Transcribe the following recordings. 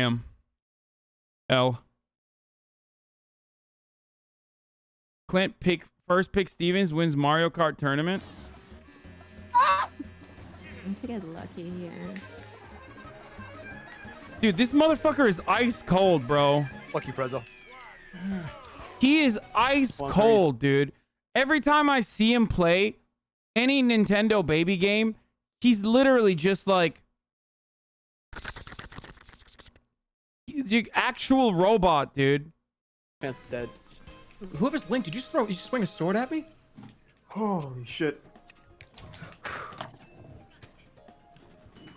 am. L. Clint first pick Stevens wins Mario Kart tournament. I think to get lucky here. Dude, this motherfucker is ice cold, bro. Fuck you, Prezzo. He is ice cold, dude. Every time I see him play any Nintendo baby game, he's literally just like the actual robot, dude. Man's dead. Whoever's Link, did you swing a sword at me? Holy shit.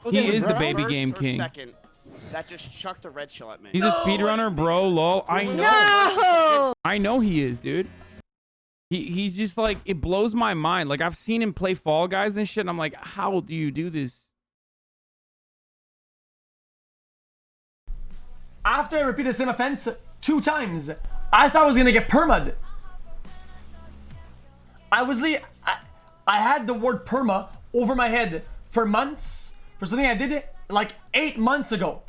He is the baby game king. Second, that just chucked a red shell at me. He's a speedrunner, bro. Lol. I know. No! I know he is, dude. He's just like, it blows my mind. Like, I've seen him play Fall Guys and shit, and I'm like, how do you do this? After I repeated the same offense 2 times, I thought I was gonna get perma'd. I had the word perma over my head for months for something I did like 8 months ago.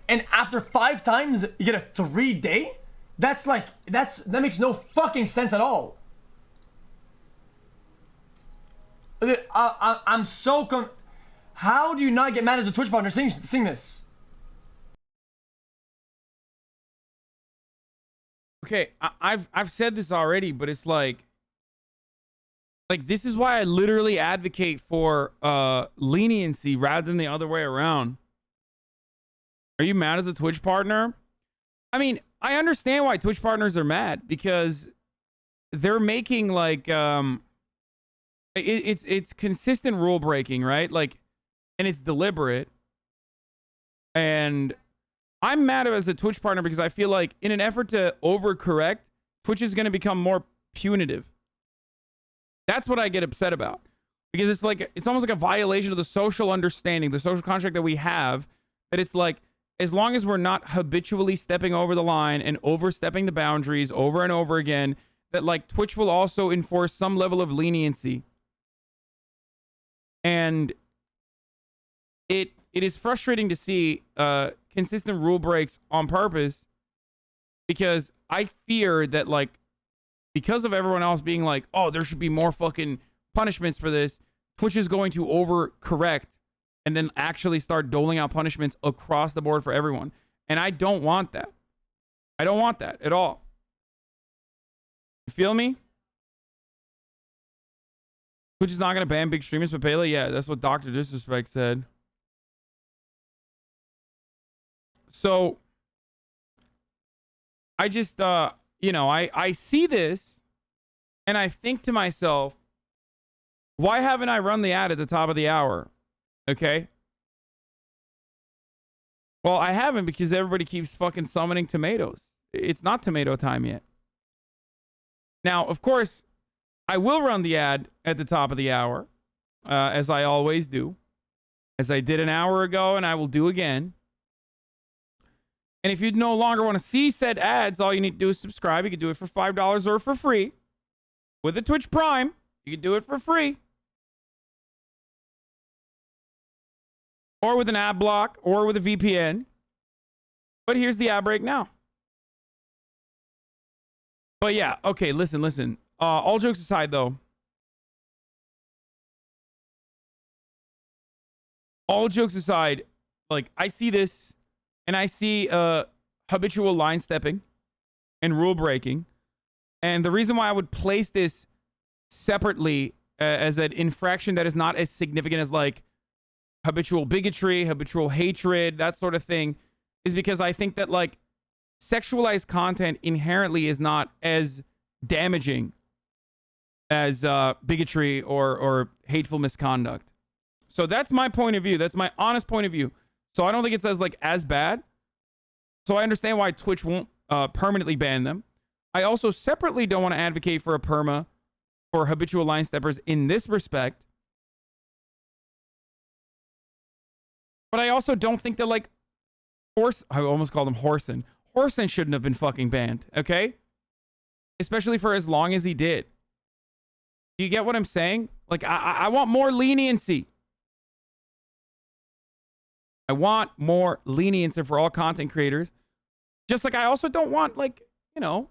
And after 5 times, you get a 3-day? That makes no fucking sense at all. I'm so how do you not get mad as a Twitch partner seeing this? Okay, I've said this already, but it's like this is why I literally advocate for leniency rather than the other way around. Are you mad as a Twitch partner? I mean, I understand why Twitch partners are mad because they're making like it's consistent rule breaking, right? Like, and it's deliberate. And I'm mad as a Twitch partner because I feel like in an effort to overcorrect, Twitch is going to become more punitive. That's what I get upset about. Because it's like, it's almost like a violation of the social understanding, the social contract that we have, that it's like, as long as we're not habitually stepping over the line and overstepping the boundaries over and over again, that like Twitch will also enforce some level of leniency. And it is frustrating to see consistent rule breaks on purpose, because I fear that like, because of everyone else being like, oh, there should be more fucking punishments for this, Twitch is going to overcorrect and then actually start doling out punishments across the board for everyone. And I don't want that. I don't want that at all. You feel me? Twitch is not going to ban big streamers, but Pele, yeah, that's what Dr. Disrespect said. So, I just, you know, I see this and I think to myself, why haven't I run the ad at the top of the hour? Okay. Well, I haven't because everybody keeps fucking summoning tomatoes. It's not tomato time yet. Now, of course, I will run the ad at the top of the hour, as I always do, as I did an hour ago, and I will do again. And if you no longer want to see said ads, all you need to do is subscribe. You can do it for $5 or for free. With a Twitch Prime, you can do it for free. Or with an ad block, or with a VPN. But here's the ad break now. But yeah, okay, listen. All jokes aside, though. All jokes aside, like, I see this, and I see habitual line stepping and rule breaking. And the reason why I would place this separately as an infraction that is not as significant as, like, habitual bigotry, habitual hatred, that sort of thing, is because I think that like sexualized content inherently is not as damaging as bigotry or hateful misconduct. So that's my point of view. That's my honest point of view. So I don't think it's as bad. So I understand why Twitch won't permanently ban them. I also separately don't want to advocate for a perma for habitual line steppers in this respect. But I also don't think that, like, I almost called him Horson. Horson shouldn't have been fucking banned, okay? Especially for as long as he did. Do you get what I'm saying? Like, I want more leniency. I want more leniency for all content creators. Just like I also don't want, like, you know,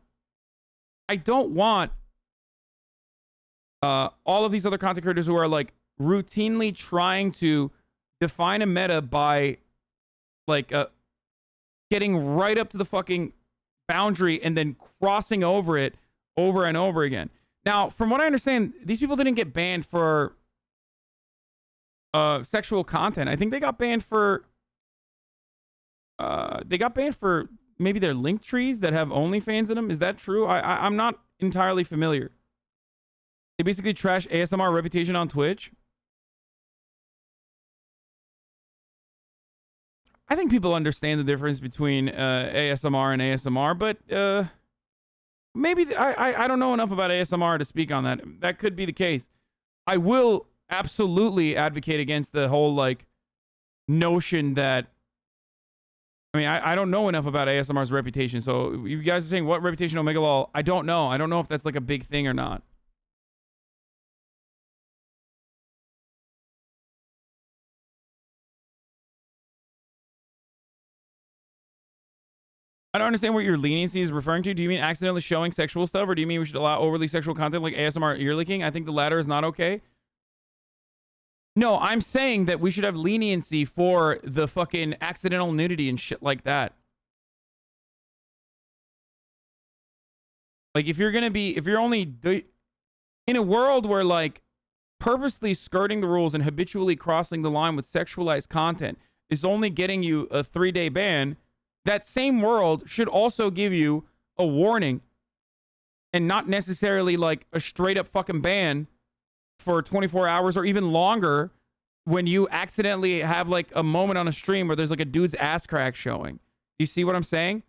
I don't want all of these other content creators who are like routinely trying to define a meta by like getting right up to the fucking boundary and then crossing over it over and over again. Now, from what I understand, these people didn't get banned for sexual content. I think they got banned for maybe their link trees that have OnlyFans in them. Is that true? I'm not entirely familiar. They basically trash ASMR reputation on Twitch. I think people understand the difference between ASMR and ASMR, but maybe I don't know enough about ASMR to speak on that. That could be the case. I will absolutely advocate against the whole like notion that, I mean, I don't know enough about ASMR's reputation. So you guys are saying what reputation Omega Law? I don't know. I don't know if that's like a big thing or not. I don't understand what your leniency is referring to. Do you mean accidentally showing sexual stuff, or do you mean we should allow overly sexual content like ASMR ear licking? I think the latter is not okay. No, I'm saying that we should have leniency for the fucking accidental nudity and shit like that. Like, if you're only in a world where like purposely skirting the rules and habitually crossing the line with sexualized content is only getting you a 3-day ban, that same world should also give you a warning and not necessarily like a straight up fucking ban for 24 hours or even longer when you accidentally have like a moment on a stream where there's like a dude's ass crack showing. You see what I'm saying?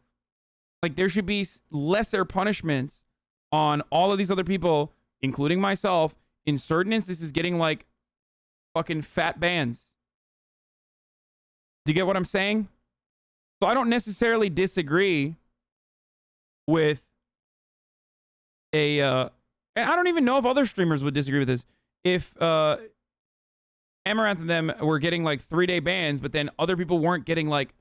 Like, there should be lesser punishments on all of these other people, including myself, in certain instances getting like fucking fat bans. Do you get what I'm saying? So I don't necessarily disagree with and I don't even know if other streamers would disagree with this. If Amaranth and them were getting like 3-day bans, but then other people weren't getting like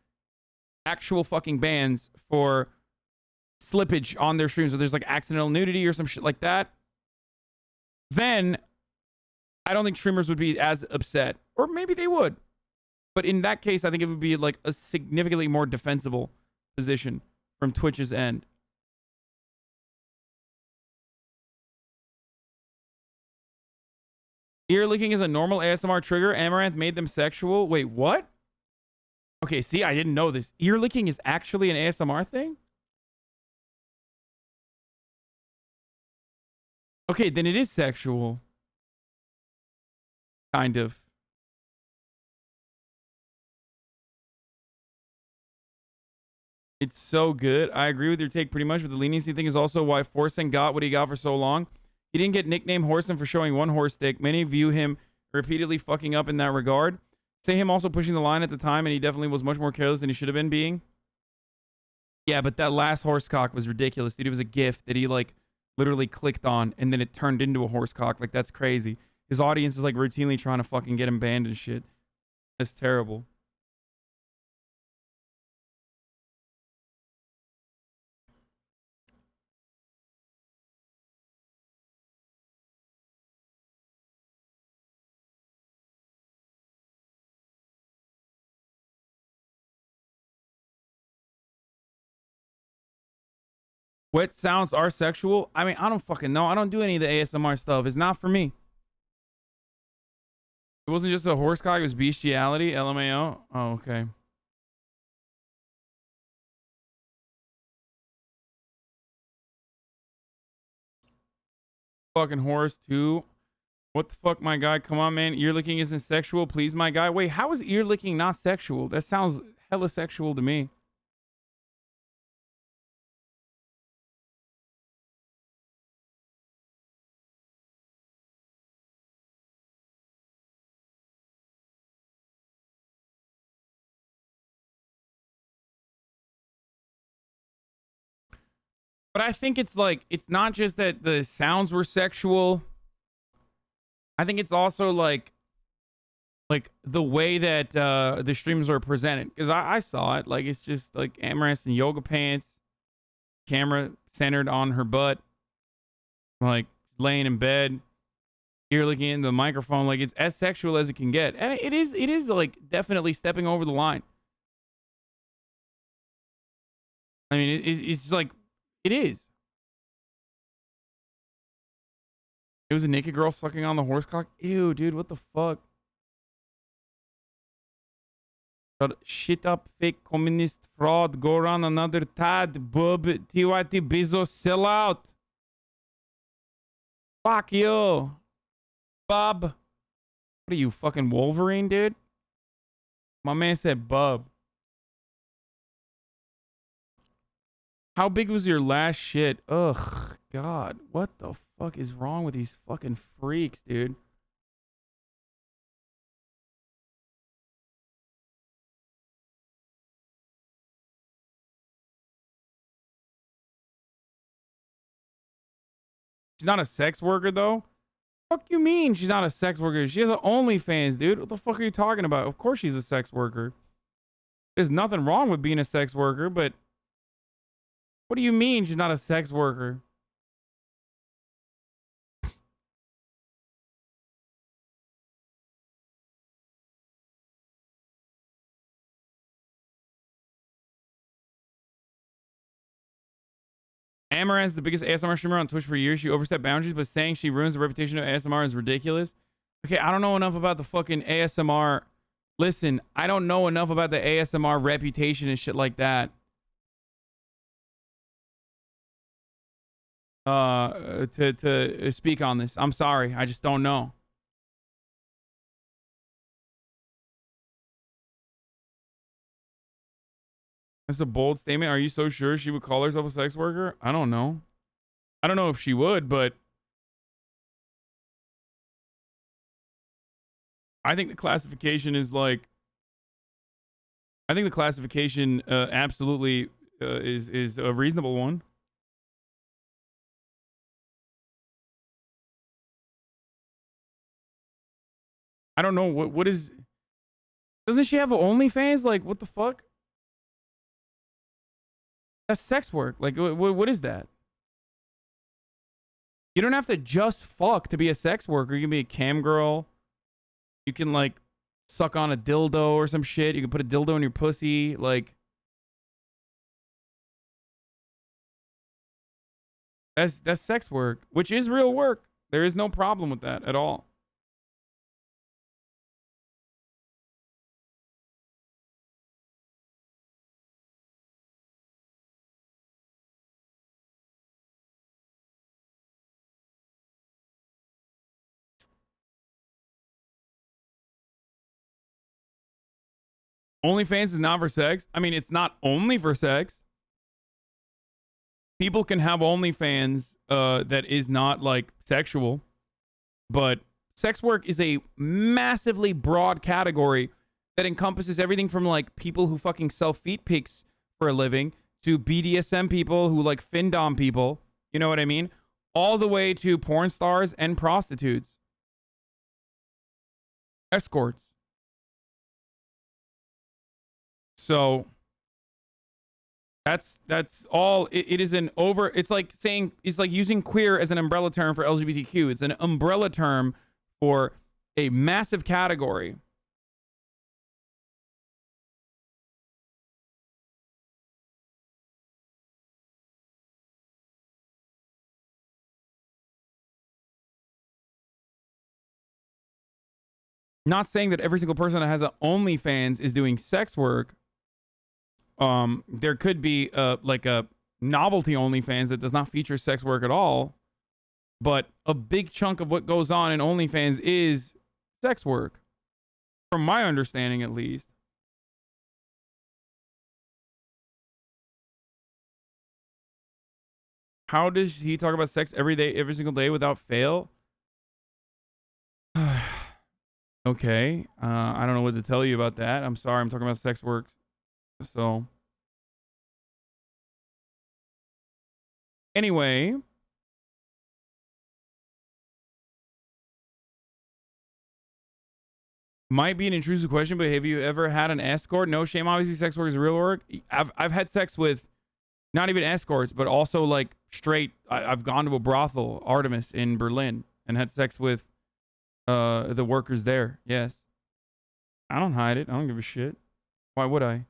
actual fucking bans for slippage on their streams, or there's like accidental nudity or some shit like that, then I don't think streamers would be as upset. Or maybe they would. But in that case, I think it would be like a significantly more defensible position from Twitch's end. Ear licking is a normal ASMR trigger. Amaranth made them sexual. Wait, what? Okay, see, I didn't know this. Ear licking is actually an ASMR thing? Okay, then it is sexual. Kind of. It's so good. I agree with your take pretty much, but the leniency thing is also why Forsen got what he got for so long. He didn't get nicknamed Horsen for showing one horse stick. Many view him repeatedly fucking up in that regard. Say him also pushing the line at the time, and he definitely was much more careless than he should have been being. Yeah, but that last horse cock was ridiculous, dude. It was a GIF that he like literally clicked on, and then it turned into a horse cock. Like, that's crazy. His audience is like routinely trying to fucking get him banned and shit. That's terrible. Wet sounds are sexual? I mean, I don't fucking know. I don't do any of the ASMR stuff. It's not for me. It wasn't just a horse cock. It was bestiality. LMAO. Oh, okay. Fucking horse too. What the fuck, my guy? Come on, man. Ear licking isn't sexual. Please, my guy. Wait, how is ear licking not sexual? That sounds hella sexual to me. But I think it's like, it's not just that the sounds were sexual. I think it's also like like the way that the streams are presented, because I saw it, like it's just like Amaranth in yoga pants, camera centered on her butt, like laying in bed, you're looking into the microphone, like it's as sexual as it can get, and it is like definitely stepping over the line. I mean, it's like it is. It was a naked girl sucking on the horse cock. Ew, dude, what the fuck? Shit up, fake communist fraud. Go around another tad, bub. TYT Bezos sell out. Fuck you, bub. What are you, fucking Wolverine, dude? My man said bub. How big was your last shit? Ugh, God. What the fuck is wrong with these fucking freaks, dude? She's not a sex worker, though? Fuck you mean she's not a sex worker? She has an OnlyFans, dude. What the fuck are you talking about? Of course she's a sex worker. There's nothing wrong with being a sex worker, but what do you mean she's not a sex worker? Amaranth's the biggest ASMR streamer on Twitch for years. She overstepped boundaries, but saying she ruins the reputation of ASMR is ridiculous. Okay, I don't know enough about the fucking ASMR. Listen, I don't know enough about the ASMR reputation and shit like that. To speak on this. I'm sorry. I just don't know. That's a bold statement. Are you so sure she would call herself a sex worker? I don't know. I don't know if she would, but I think the classification is like, I think the classification absolutely is a reasonable one. I don't know what is. Doesn't she have OnlyFans? Like, what the fuck? That's sex work. Like, what is that? You don't have to just fuck to be a sex worker. You can be a cam girl. You can like suck on a dildo or some shit. You can put a dildo in your pussy. Like, that's sex work, which is real work. There is no problem with that at all. OnlyFans is not for sex. I mean, it's not only for sex. People can have OnlyFans that is not like sexual, but sex work is a massively broad category that encompasses everything from like people who fucking sell feet pics for a living to BDSM people who like findom people. You know what I mean? All the way to porn stars and prostitutes. Escorts. So that's all. It is an over. It's like saying, it's like using queer as an umbrella term for LGBTQ. It's an umbrella term for a massive category. Not saying that every single person that has an OnlyFans is doing sex work. There could be like a novelty OnlyFans that does not feature sex work at all, but a big chunk of what goes on in OnlyFans is sex work, from my understanding at least. How does he talk about sex every day, every single day without fail? Okay, I don't know what to tell you about that. I'm sorry, I'm talking about sex work. So anyway, Might be an intrusive question, but have you ever had an escort? No shame. Obviously, sex work is real work. I've had sex with not even escorts, but also like straight. I've gone to a brothel, Artemis in Berlin, and had sex with the workers there. Yes. I don't hide it. I don't give a shit. Why would I?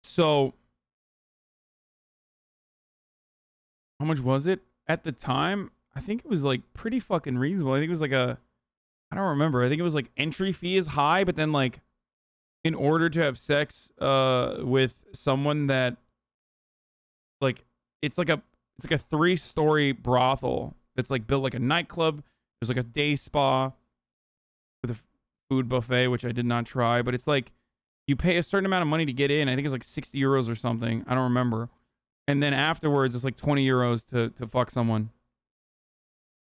So how much was it at the time? I think it was like pretty fucking reasonable. I think it was like I don't remember. I think it was like entry fee is high, but then like in order to have sex with someone that like it's like a 3-story brothel that's like built like a nightclub. There's like a day spa with a food buffet, which I did not try, but it's like you pay a certain amount of money to get in. I think it's like 60 euros or something. I don't remember. And then afterwards, it's like 20 euros to fuck someone.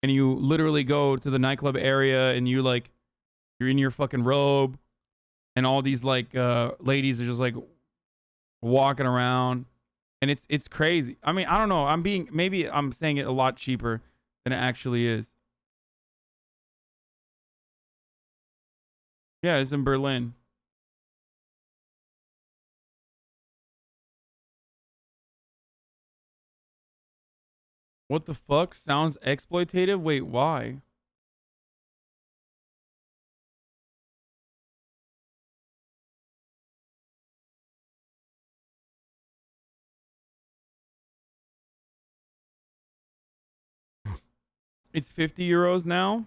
And you literally go to the nightclub area and you're in your fucking robe. And all these like ladies are just like walking around. And it's crazy. I mean, I don't know. Maybe I'm saying it a lot cheaper than it actually is. Yeah, it's in Berlin. What the fuck? Sounds exploitative? Wait, why? It's 50 euros now?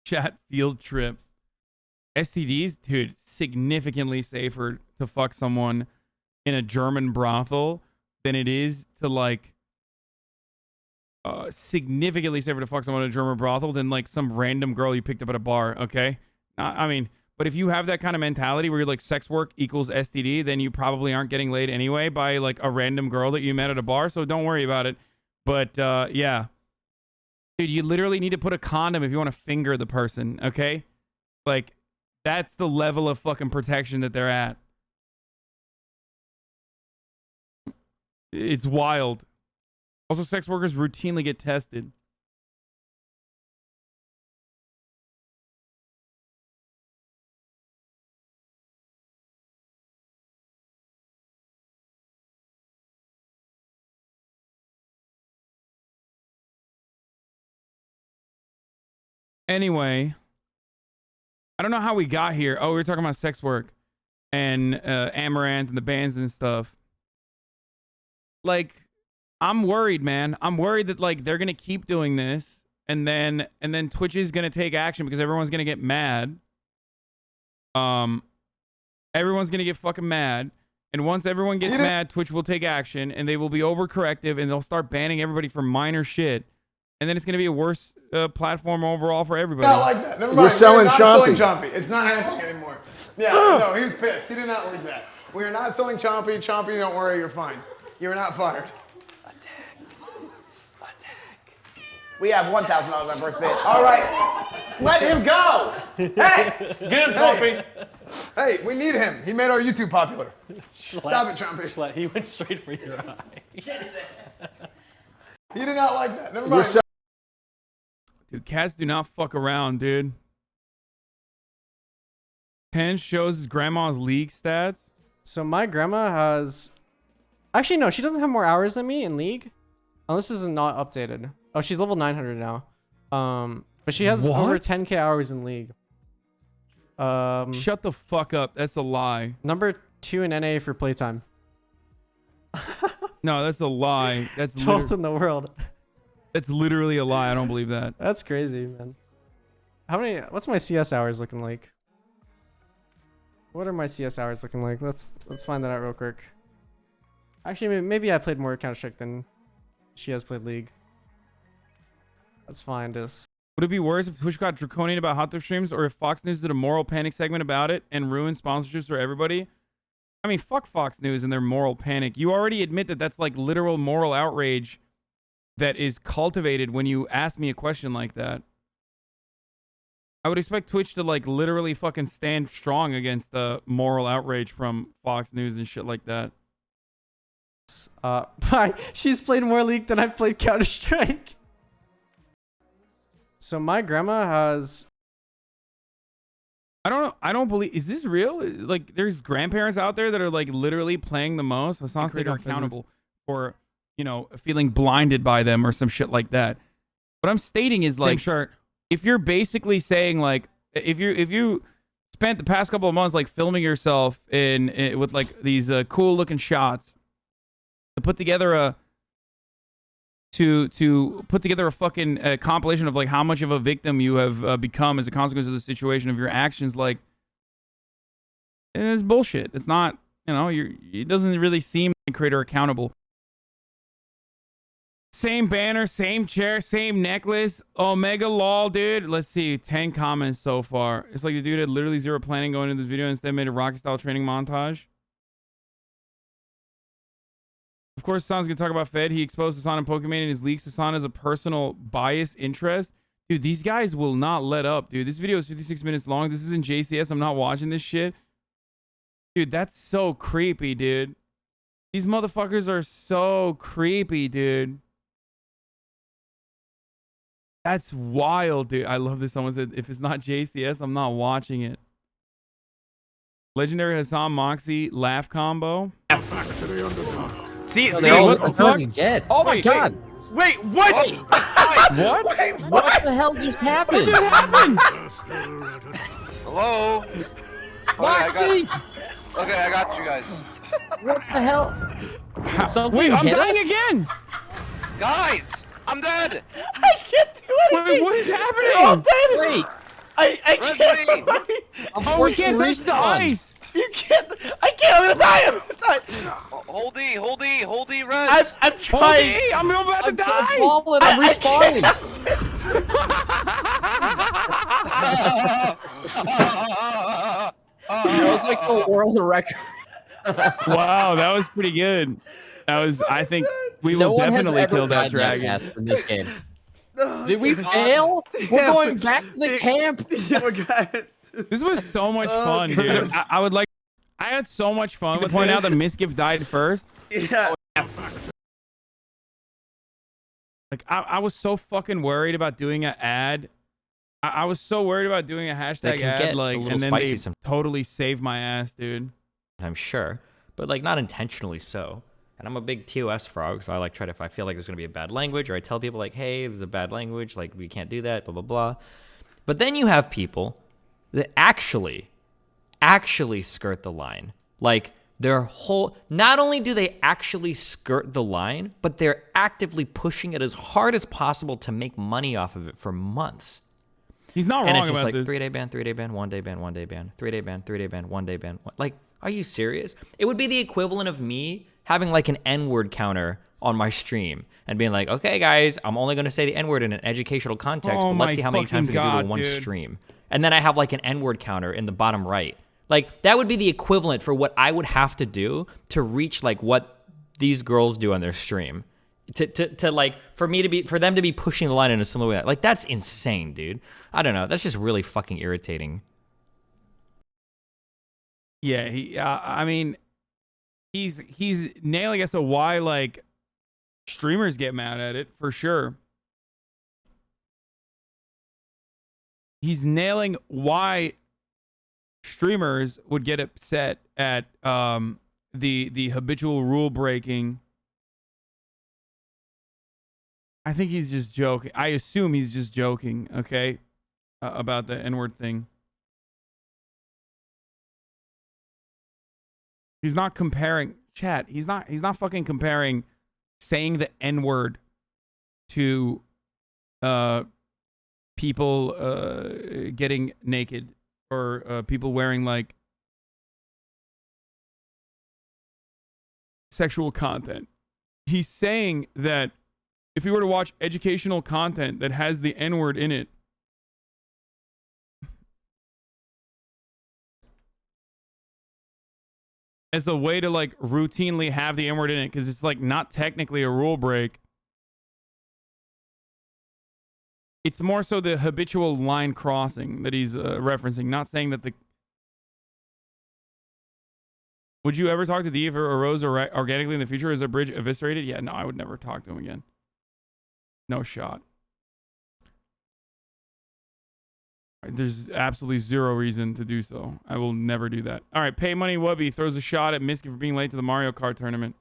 Chat field trip. STDs, dude, significantly safer to fuck someone in a German brothel than it is to like significantly safer to fuck someone in a German brothel than like some random girl you picked up at a bar. Okay, I mean, but if you have that kind of mentality where you're like sex work equals STD, then you probably aren't getting laid anyway by like a random girl that you met at a bar. So don't worry about it. But yeah, dude, you literally need to put a condom if you want to finger the person. Okay, like. That's the level of fucking protection that they're at. It's wild. Also, sex workers routinely get tested. Anyway. I don't know how we got here. Oh, we were talking about sex work and Amaranth and the bands and stuff. Like, I'm worried, man. I'm worried that like they're gonna keep doing this, and then Twitch is gonna take action because everyone's gonna get mad. Everyone's gonna get fucking mad, and once everyone gets mad, Twitch will take action, and they will be overcorrective, and they'll start banning everybody for minor shit. And then it's going to be a worse platform overall for everybody. Not like that. Never mind. We're selling selling Chompy. Chompy. It's not happening anymore. Yeah, no, he was pissed. He did not like that. We are not selling Chompy. Chompy, don't worry, you're fine. You're not fired. Attack. We have $1,000 on first bid. All right, let him go. Hey, Get him, Chompy. Hey, we need him. He made our YouTube popular. Stop it, Chompy. He went straight for your eye. He did not like that. Never mind. Dude, cats do not fuck around, dude. Pen shows his grandma's league stats. So my grandma has... Actually, no, she doesn't have more hours than me in League. Unless this is not updated. Oh, she's level 900 now. But she has over 10k hours in League. Shut the fuck up. That's a lie. Number 2 in NA for playtime. No, that's a lie. That's 12th in the world. That's literally a lie. I don't believe that. That's crazy, man. What's my CS hours looking like? What are my CS hours looking like? Let's find that out real quick. Actually, maybe I played more Counter-Strike than she has played League. Let's find this. Would it be worse if Twitch got draconian about hot tub streams, or if Fox News did a moral panic segment about it and ruined sponsorships for everybody? I mean, fuck Fox News and their moral panic. You already admit that that's like literal moral outrage that is cultivated when you ask me a question like that. I would expect Twitch to like literally fucking stand strong against the moral outrage from Fox News and shit like that. She's played more League than I've played Counter-Strike. So my grandma has... I don't know. I don't believe. Is this real? Like, there's grandparents out there that are like literally playing the most. Hassan's taken accountable for, you know, feeling blinded by them or some shit like that. What I'm stating is like, if you're basically saying like, if you spent the past couple of months like filming yourself in with like these cool looking shots to put together a fucking compilation of like how much of a victim you have become as a consequence of the situation of your actions, like it's bullshit. It's not, you know, it doesn't really seem like creator accountable. Same banner, same chair, same necklace. Omega lol, dude. Let's see, 10 comments so far. It's like the dude had literally zero planning going into this video, instead made a rocket style training montage. Of course, Hassan's gonna talk about Fed. He exposed Hassan and Pokemon in his leaks. Hassan as a personal bias interest. Dude, these guys will not let up, dude. This video is 56 minutes long. This isn't JCS. I'm not watching this shit. Dude, that's so creepy, dude. These motherfuckers are so creepy, dude. That's wild, dude. I love this. Someone said, if it's not JCS, I'm not watching it. Legendary Hassan Moxie laugh combo. See, What what the fuck? Dead. Oh my god. Wait, what? Wait. What? Wait, What the hell just happened? Hello? Moxie! Okay, I got you guys. What the hell? Something Wait, I'm hit dying us? again. Guys, I'm dead. I can't do anything. Wait, what is happening? They're all dead. Wait, I can't. I'm Oh, we forced can't to touch the respawn. ice. You can't. I can't. I'm gonna die. I'm gonna die. Hold E, res. I'm trying. Hey, I'm about to I'm die. falling, I'm respawning. That was like the world record. Wow, that was pretty good. That was, I think we No will one has definitely ever kill that died that dragon. fast in this game. Did we fail? We're going back to the camp. This was so much fun, dude. I would like. I had so much fun. To point out that Misgift died first. Yeah. Like I was so fucking worried about doing an ad. I was so worried about doing a hashtag can ad, get like, a little and then spicy they sometimes. totally saved my ass, dude. I'm sure, but like not intentionally so. And I'm a big TOS frog, so I like try to, if I feel like there's gonna be a bad language, or I tell people like, hey, there's a bad language, like we can't do that, blah blah blah. But then you have people that actually skirt the line. Like their whole, not only do they actually skirt the line, but they're actively pushing it as hard as possible to make money off of it for months. He's not And wrong it's just about like this. 3-day ban, 3-day ban, 1-day ban, 1-day ban, 3-day ban, 3-day ban, 1-day ban. Like, are you serious? It would be the equivalent of me having like an N-word counter on my stream and being like, okay, guys, I'm only going to say the N-word in an educational context, Oh but let's my see how many times we can do it fucking in one God, dude. stream. And then I have like an N-word counter in the bottom right. Like, that would be the equivalent for what I would have to do to reach like what these girls do on their stream. To like, for them to be pushing the line in a similar way. Like, that's insane, dude. I don't know. That's just really fucking irritating. Yeah, I mean, he's nailing as to why like streamers get mad at it for sure. He's nailing why streamers would get upset at the habitual rule breaking. I think he's just joking. I assume he's just joking, okay, about the N-word thing. He's not comparing, chat. He's not fucking comparing saying the N-word to people getting naked or people wearing like sexual content. He's saying that if you were to watch educational content that has the N-word in it, as a way to like routinely have the N-word in it because it's like not technically a rule break. It's more so the habitual line crossing that he's referencing, not saying that the... Would you ever talk to D if it arose organically in the future? Is a bridge eviscerated? Yeah, no, I would never talk to him again. No shot. There's absolutely zero reason to do so. I will never do that. All right, Pay Money Wubby throws a shot at Miski for being late to the Mario Kart tournament.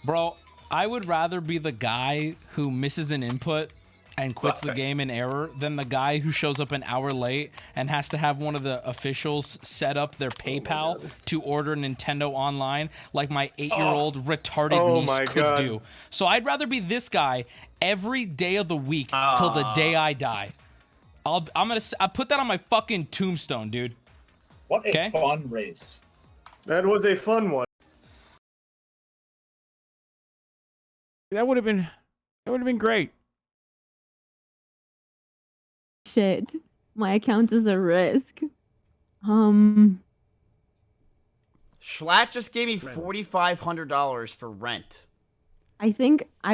Bro, I would rather be the guy who misses an input and quits the game in error than the guy who shows up an hour late and has to have one of the officials set up their PayPal to order Nintendo online like my 8-year-old retarded niece could do. So I'd rather be this guy every day of the week till the day I die. I'll put that on my fucking tombstone, dude. What a fun race. That was a fun one. That would have been great. Shit. My account is a risk. Schlatt just gave me $4,500 for rent. I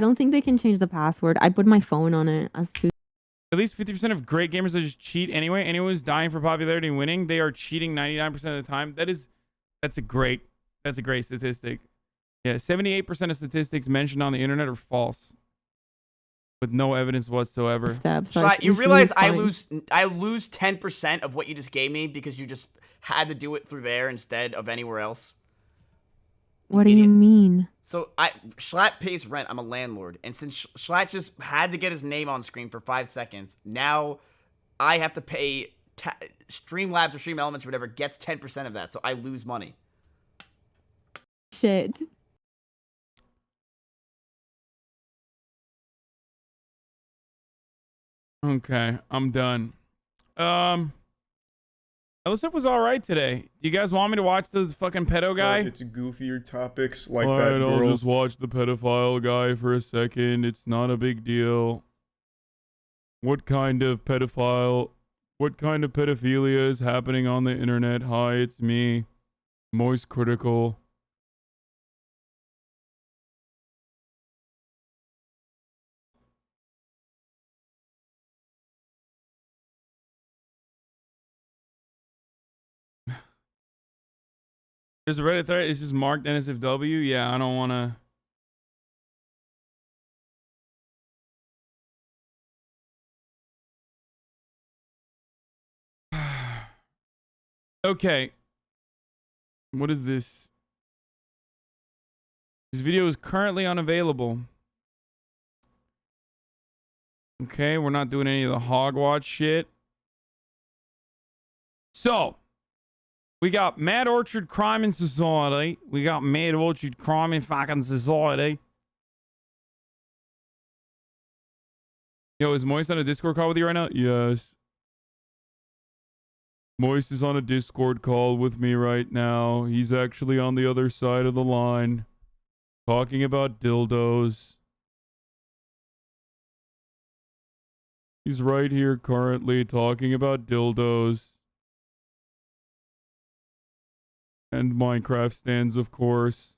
don't think they can change the password. I put my phone on it as to At least 50% of great gamers that just cheat anyway. Anyone who's dying for popularity and winning, they are cheating 99% of the time. That's a great statistic. Yeah, 78% of statistics mentioned on the internet are false, with no evidence whatsoever. Schlatt, you realize I lose 10% of what you just gave me because you just had to do it through there instead of anywhere else. What do you mean? So Schlatt pays rent. I'm a landlord, and since Schlatt just had to get his name on screen for 5 seconds, now I have to pay. Streamlabs or Stream Elements or whatever gets 10% of that, so I lose money. Shit. Okay, I'm done. Elisif was all right today. Do you guys want me to watch the fucking pedo guy? It's goofier topics like all that right, girl. I'll just watch the pedophile guy for a second. It's not a big deal. What kind of pedophilia is happening on the internet? Hi, it's me, Moist Critical. There's a Reddit thread. It's just marked NSFW. Yeah, I don't want to. Okay. What is this? This video is currently unavailable. Okay, we're not doing any of the Hogwatch shit. So, we got Mad Orchard Crime in Society. We got Mad Orchard Crime in fucking Society. Yo, is Moist on a Discord call with you right now? Yes. Moist is on a Discord call with me right now. He's actually on the other side of the line, talking about dildos. He's right here currently talking about dildos. And Minecraft stands, of course.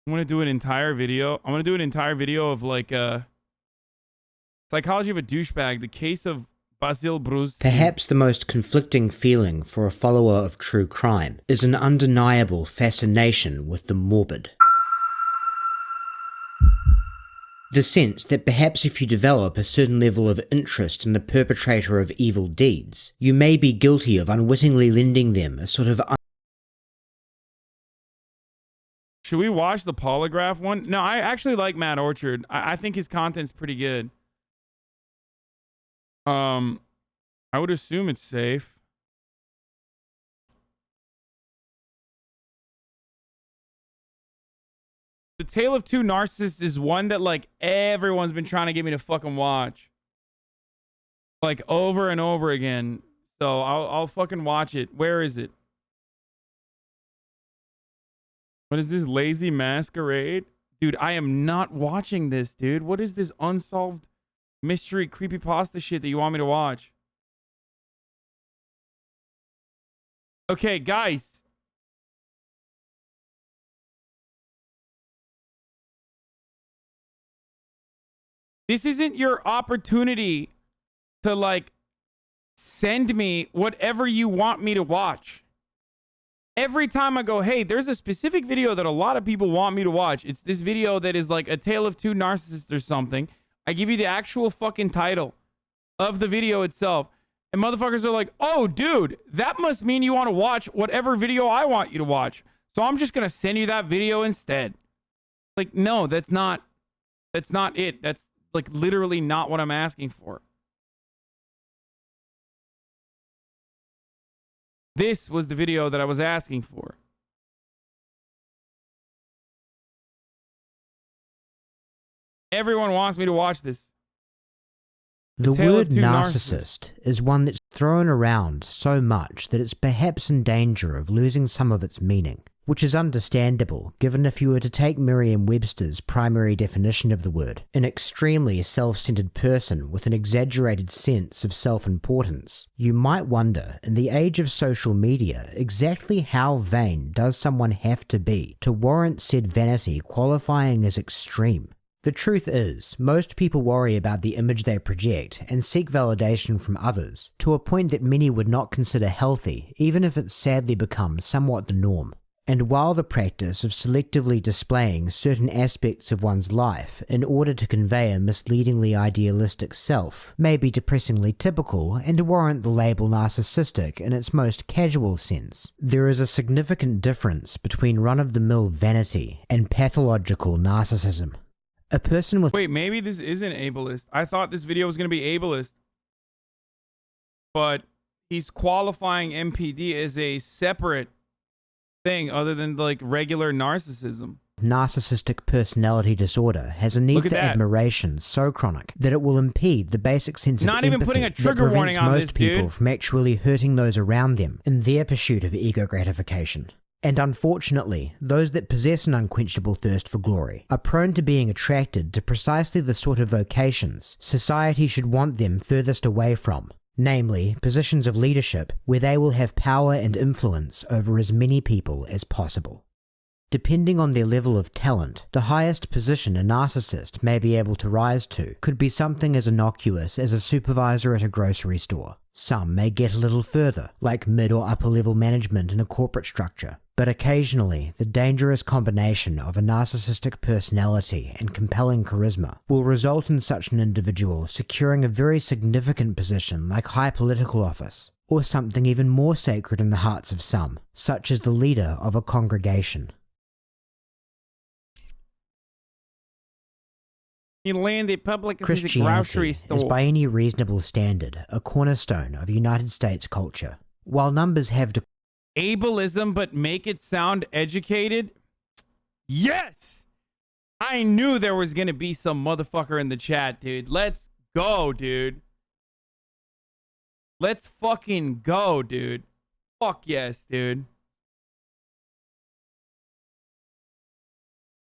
I'm going to do an entire video. I'm going to do an entire video of like Psychology of a Douchebag, the case of Basil Bruce. Perhaps the most conflicting feeling for a follower of true crime is an undeniable fascination with the morbid. The sense that perhaps if you develop a certain level of interest in the perpetrator of evil deeds, you may be guilty of unwittingly lending them a sort of... Should we watch the polygraph one? No, I actually like Matt Orchard. I think his content's pretty good. I would assume it's safe. The Tale of Two Narcissists is one that like everyone's been trying to get me to fucking watch, like over and over again. So I'll fucking watch it. Where is it? What is this, Lazy Masquerade? Dude, I am not watching this, dude. What is this unsolved mystery creepypasta shit that you want me to watch. Okay, guys. This isn't your opportunity to, like, send me whatever you want me to watch. Every time I go, hey, there's a specific video that a lot of people want me to watch. It's this video that is like a tale of two narcissists or something. I give you the actual fucking title of the video itself. And motherfuckers are like, oh, dude, that must mean you want to watch whatever video I want you to watch. So I'm just going to send you that video instead. Like, no, that's not it. That's like literally not what I'm asking for. This was the video that I was asking for. Everyone wants me to watch this. The Tale word of Two narcissist is one that's thrown around so much that it's perhaps in danger of losing some of its meaning, which is understandable given if you were to take Merriam-Webster's primary definition of the word, an extremely self-centered person with an exaggerated sense of self-importance, you might wonder, in the age of social media, exactly how vain does someone have to be to warrant said vanity qualifying as extreme? The truth is, most people worry about the image they project and seek validation from others, to a point that many would not consider healthy, even if it's sadly become somewhat the norm. And while the practice of selectively displaying certain aspects of one's life in order to convey a misleadingly idealistic self may be depressingly typical and warrant the label narcissistic in its most casual sense, there is a significant difference between run-of-the-mill vanity and pathological narcissism. A person with... Wait, maybe this isn't ableist. I thought this video was going to be ableist. But he's qualifying MPD as a separate thing other than like regular narcissism. Narcissistic personality disorder has a need for admiration so chronic that it will impede the basic sense of empathy even putting a trigger warning on most this, people dude. from actually hurting those around them in their pursuit of ego gratification. And unfortunately, those that possess an unquenchable thirst for glory are prone to being attracted to precisely the sort of vocations society should want them furthest away from, namely positions of leadership where they will have power and influence over as many people as possible. Depending on their level of talent, the highest position a narcissist may be able to rise to could be something as innocuous as a supervisor at a grocery store. Some may get a little further, like mid or upper level management in a corporate structure. But occasionally, the dangerous combination of a narcissistic personality and compelling charisma will result in such an individual securing a very significant position like high political office, or something even more sacred in the hearts of some, such as the leader of a congregation. He landed public grocery Christianity store. is by any reasonable standard a cornerstone of United States culture. While numbers have ableism, but make it sound educated? Yes! I knew there was gonna be some motherfucker in the chat, dude. Let's go, dude. Let's fucking go, dude. Fuck yes, dude.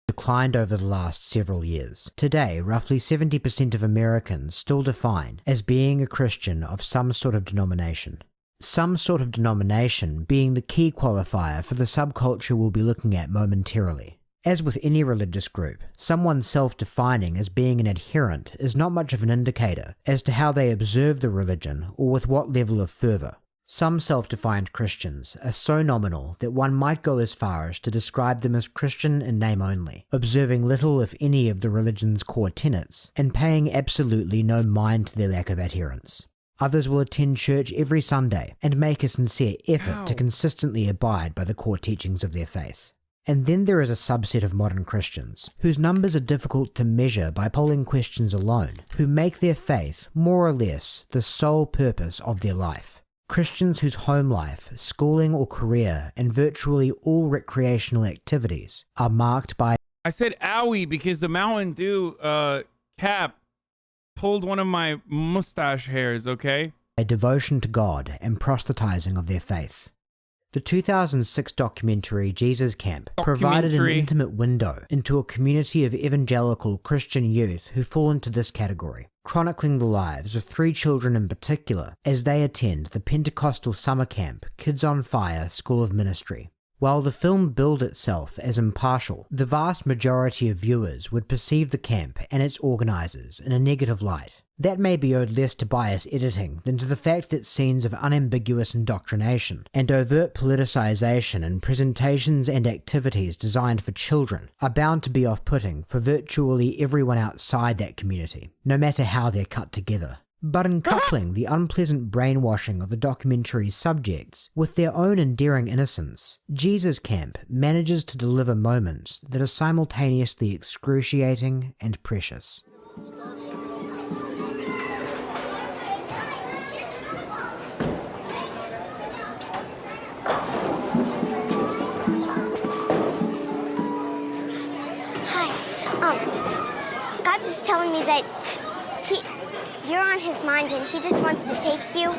Declined over the last several years. Today, roughly 70% of Americans still define as being a Christian of some sort of denomination. Some sort of denomination being the key qualifier for the subculture we'll be looking at momentarily. As with any religious group, someone self-defining as being an adherent is not much of an indicator as to how they observe the religion or with what level of fervor. Some self-defined Christians are so nominal that one might go as far as to describe them as Christian in name only, observing little if any of the religion's core tenets and paying absolutely no mind to their lack of adherence. Others will attend church every Sunday and make a sincere effort to consistently abide by the core teachings of their faith. And then there is a subset of modern Christians, whose numbers are difficult to measure by polling questions alone, who make their faith, more or less, the sole purpose of their life. Christians whose home life, schooling or career, and virtually all recreational activities are marked by... I said owie because the Mountain Dew cap pulled one of my mustache hairs, okay? a devotion to God and proselytizing of their faith. The 2006 documentary Jesus Camp provided an intimate window into a community of evangelical Christian youth who fall into this category. chronicling the lives of 3 children in particular as they attend the Pentecostal summer camp Kids on Fire School of Ministry. While the film billed itself as impartial, the vast majority of viewers would perceive the camp and its organisers in a negative light. That may be owed less to biased editing than to the fact that scenes of unambiguous indoctrination and overt politicization in presentations and activities designed for children are bound to be off-putting for virtually everyone outside that community, no matter how they're cut together. But in coupling the unpleasant brainwashing of the documentary's subjects with their own endearing innocence, Jesus Camp manages to deliver moments that are simultaneously excruciating and precious. Hi. God's just telling me that you're on his mind and he just wants to take you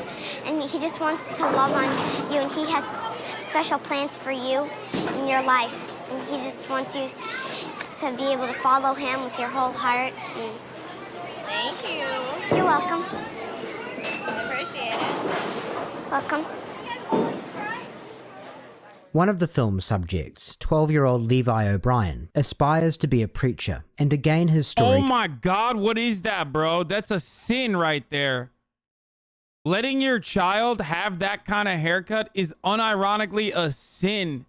and he just wants to love on you and he has special plans for you in your life and he just wants you to be able to follow him with your whole heart. Thank you. You're welcome. Appreciate it. Welcome. One of the film's subjects, 12-year-old Levi O'Brien, aspires to be a preacher and to gain his story. Oh my God, what is that, bro? That's a sin right there. Letting your child have that kind of haircut is unironically a sin.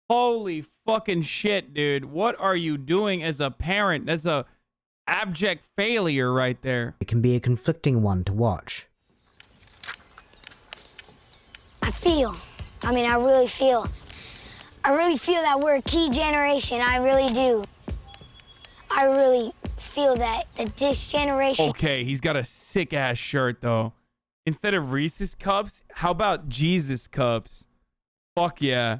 Holy fucking shit, dude. What are you doing as a parent? That's a abject failure right there. It can be a conflicting one to watch. I really feel that we're a key generation. I really do. I really feel that this generation... Okay, he's got a sick-ass shirt, though. Instead of Reese's Cups, how about Jesus Cups? Fuck yeah.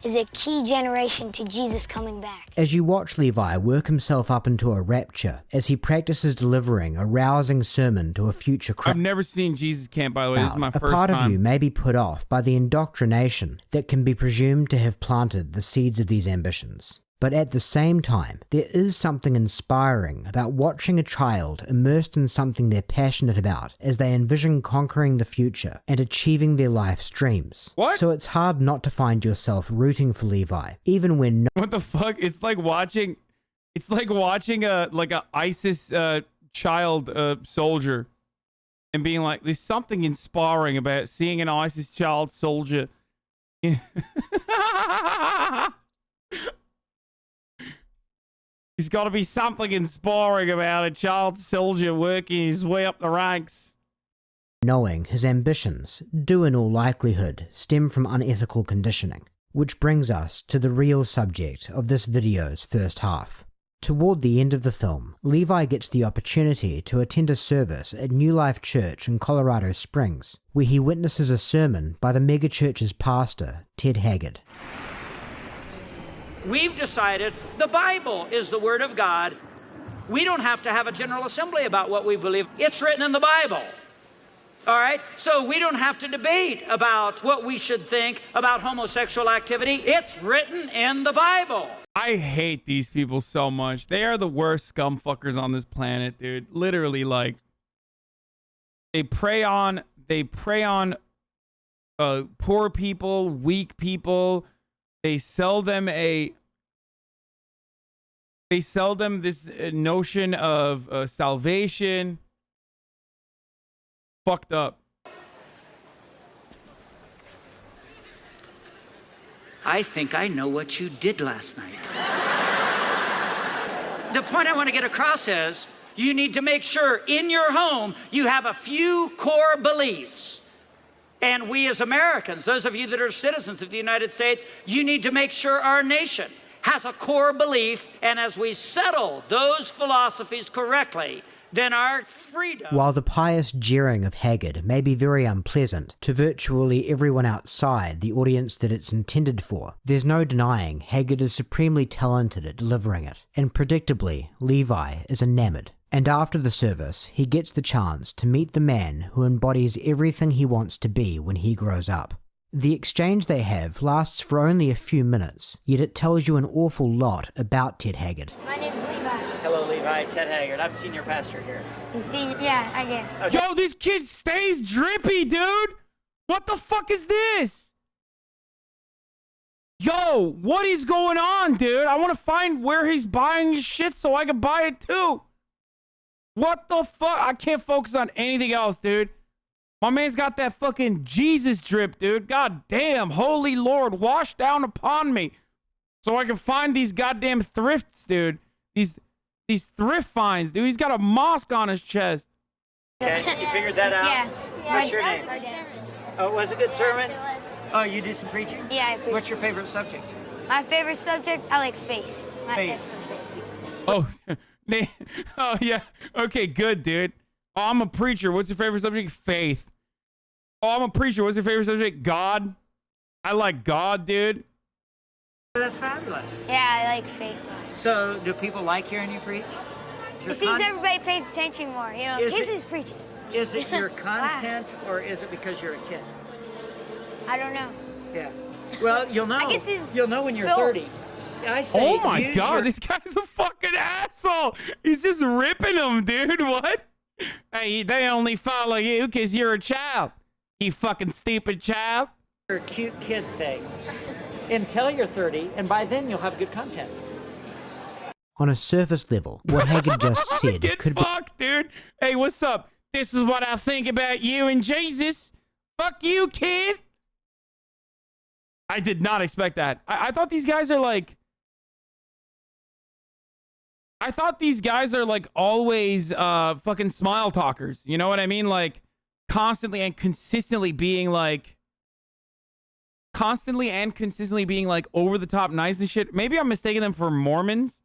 ...is a key generation to Jesus coming back. As you watch Levi work himself up into a rapture as he practices delivering a rousing sermon to a future crowd. I've never seen Jesus Camp, by the way. This is my first time. A part of you may be put off by the indoctrination that can be presumed to have planted the seeds of these ambitions. But at the same time, there is something inspiring about watching a child immersed in something they're passionate about as they envision conquering the future and achieving their life's dreams. What? So it's hard not to find yourself rooting for Levi, even when What the fuck? It's like watching a ISIS child soldier and being like, there's something inspiring about seeing an ISIS child soldier. There's got to be something inspiring about a child soldier working his way up the ranks. knowing his ambitions do in all likelihood stem from unethical conditioning. Which brings us to the real subject of this video's first half. Toward the end of the film, Levi gets the opportunity to attend a service at New Life Church in Colorado Springs, where he witnesses a sermon by the megachurch's pastor, Ted Haggard. We've decided the Bible is the Word of God. We don't have to have a general assembly about what we believe. It's written in the Bible. All right? So we don't have to debate about what we should think about homosexual activity. It's written in the Bible. I hate these people so much. They are the worst scumfuckers on this planet, dude. Literally, like, they prey on poor people, weak people. They sell them this notion of salvation. Fucked up. I think I know what you did last night. The point I want to get across is you need to make sure in your home you have a few core beliefs. And we as Americans, those of you that are citizens of the United States, you need to make sure our nation has a core belief, and as we settle those philosophies correctly, then our freedom... While the pious jeering of Haggard may be very unpleasant to virtually everyone outside the audience that it's intended for, there's no denying Haggard is supremely talented at delivering it, and predictably, Levi is enamored. And after the service, he gets the chance to meet the man who embodies everything he wants to be when he grows up. The exchange they have lasts for only a few minutes, yet it tells you an awful lot about Ted Haggard. My name's Levi. Hello, Levi. by Ted Haggard. I'm senior pastor here. You see, yeah, I guess. Okay. Yo, this kid stays drippy, dude. What the fuck is this? Yo, what is going on, dude? I want to find where he's buying his shit so I can buy it too. What the fuck? I can't focus on anything else, dude. My man's got that fucking Jesus drip, dude. God damn, holy Lord, wash down upon me so I can find these goddamn thrifts, dude. These thrift finds, dude. He's got a mosque on his chest. Okay, you figured that out? Yeah. What's your name? Oh, it was a good sermon? Oh, you do some preaching? Yeah, I preach. What's your favorite subject? My favorite subject, I like faith. Faith. That's my favorite. Oh, oh yeah. Okay, good, dude. Oh, I'm a preacher. What's your favorite subject? Faith. Oh, I'm a preacher. What's your favorite subject? God. I like God, dude. That's fabulous. Yeah, I like faith. So, do people like hearing you preach? It seems everybody pays attention more. You know, kids is preaching. Is it your content or is it because you're a kid? I don't know. Yeah. Well, you'll know. I guess it's you'll know when you're both. 30. I say, Oh my God, this guy's a fucking asshole. He's just ripping them, dude. What? Hey, they only follow you because you're a child. You fucking stupid child. Your cute kid thing until you're 30, and by then you'll have good content. On a surface level, what Haggard just said Get could fucked, dude. Hey, what's up? This is what I think about you and Jesus. Fuck you, kid. I did not expect that. I thought these guys are like... I thought these guys are like always fucking smile talkers. You know what I mean? Like constantly and consistently being like... over the top nice and shit. Maybe I'm mistaking them for Mormons.